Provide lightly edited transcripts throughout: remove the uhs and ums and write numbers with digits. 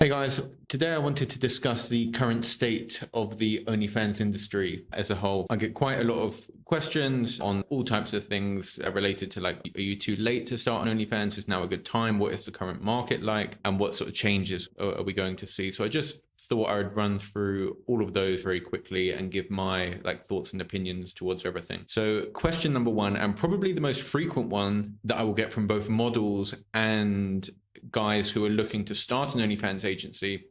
Hey guys, today I wanted to discuss the current state of the OnlyFans industry as a whole. I get quite a lot of questions on all types of things related to like, are you too late to start on OnlyFans? Is now a good time? What is the current market like? And what sort of changes are we going to see? So I just thought I would run through all of those very quickly and give my like thoughts and opinions towards everything. So question number one, and probably the most frequent one that I will get from both models and guys who are looking to start an OnlyFans agency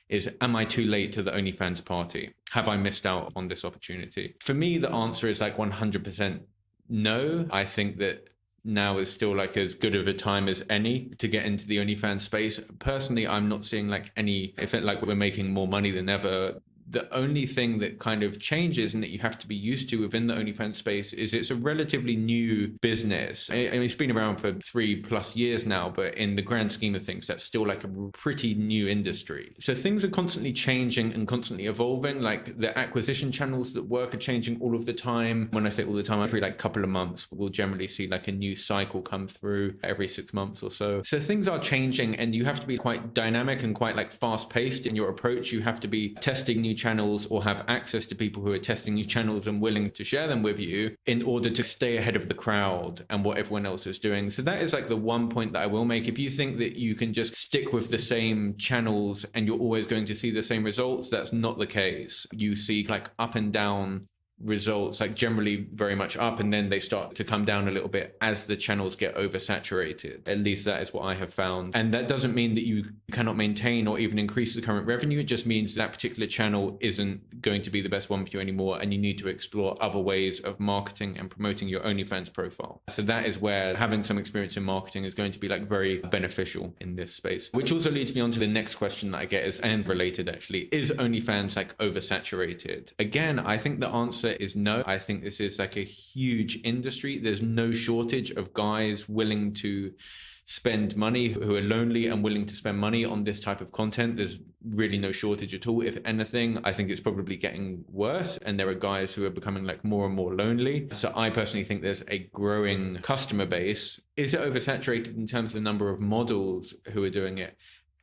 is, am I too late to the OnlyFans party? Have I missed out on this opportunity? For me, the answer is like 100% no. I think that now is still like as good of a time as any to get into the OnlyFans space. Personally, I'm not seeing like any effect like we're making more money than ever. The only thing that kind of changes and that you have to be used to within the OnlyFans space is it's a relatively new business. I mean, it's been around for 3+ years now, but in the grand scheme of things, that's still like a pretty new industry. So things are constantly changing and constantly evolving. Like the acquisition channels that work are changing all of the time. When I say all the time, every like couple of months, we'll generally see like a new cycle come through every 6 months or so. So things are changing and you have to be quite dynamic and quite like fast paced in your approach. You have to be testing new channels or have access to people who are testing new channels and willing to share them with you in order to stay ahead of the crowd and what everyone else is doing. So that is like the one point that I will make. If you think that you can just stick with the same channels and you're always going to see the same results, that's not the case. You see like up and down results, like generally very much up, and then they start to come down a little bit as the channels get oversaturated. At least that is what I have found. And that doesn't mean that you cannot maintain or even increase the current revenue. It just means that particular channel isn't going to be the best one for you anymore, and you need to explore other ways of marketing and promoting your OnlyFans profile. So that is where having some experience in marketing is going to be like very beneficial in this space. Which also leads me on to the next question that I get, is and related actually, is OnlyFans like oversaturated? Again, I think the answer is no. I think this is like a huge industry. There's no shortage of guys willing to spend money, who are lonely and willing to spend money on this type of content. There's really no shortage at all. If anything, I think it's probably getting worse, and there are guys who are becoming like more and more lonely. So I personally think there's a growing customer base. Is it oversaturated in terms of the number of models who are doing it?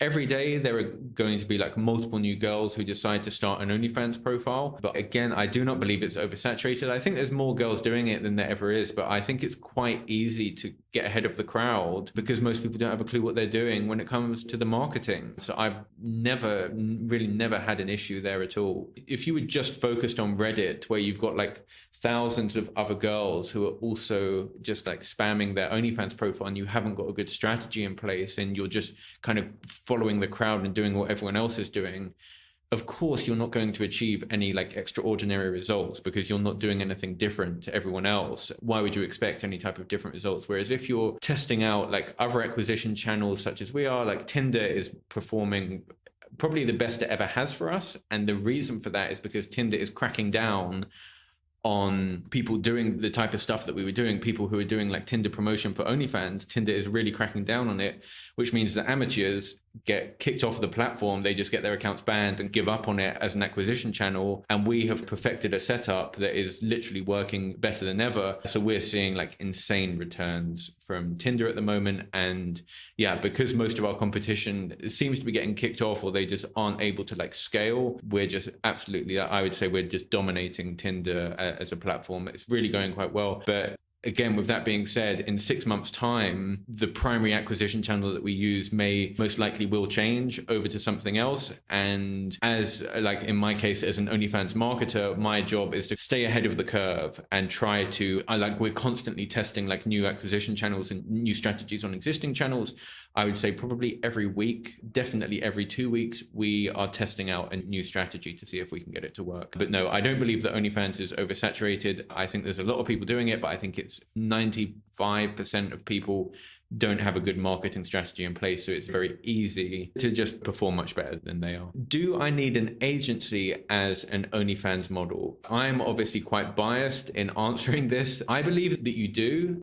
Every day, there are going to be like multiple new girls who decide to start an OnlyFans profile. But again, I do not believe it's oversaturated. I think there's more girls doing it than there ever is. But I think it's quite easy to get ahead of the crowd because most people don't have a clue what they're doing when it comes to the marketing. So I've really never had an issue there at all. If you were just focused on Reddit, where you've got like thousands of other girls who are also just like spamming their OnlyFans profile, and you haven't got a good strategy in place and you're just kind of following the crowd and doing what everyone else is doing, of course you're not going to achieve any like extraordinary results because you're not doing anything different to everyone else. Why would you expect any type of different results? Whereas if you're testing out like other acquisition channels such as we are, like Tinder is performing probably the best it ever has for us. And the reason for that is because Tinder is cracking down on people doing the type of stuff that we were doing. People who are doing like Tinder promotion for OnlyFans, Tinder is really cracking down on it, which means that amateurs get kicked off the platform. They just get their accounts banned and give up on it as an acquisition channel. And we have perfected a setup that is literally working better than ever. So we're seeing like insane returns from Tinder at the moment. And yeah, because most of our competition seems to be getting kicked off, or they just aren't able to like scale, we're just absolutely, I would say we're just dominating Tinder as a platform. It's really going quite well. But again, with that being said, in 6 months' time, the primary acquisition channel that we use most likely will change over to something else. And as like in my case, as an OnlyFans marketer, my job is to stay ahead of the curve and try to, we're constantly testing like new acquisition channels and new strategies on existing channels. I would say probably every week, definitely every 2 weeks, we are testing out a new strategy to see if we can get it to work. But no, I don't believe that OnlyFans is oversaturated. I think there's a lot of people doing it, but I think it's 95% of people don't have a good marketing strategy in place. So it's very easy to just perform much better than they are. Do I need an agency as an OnlyFans model? I'm obviously quite biased in answering this. I believe that you do.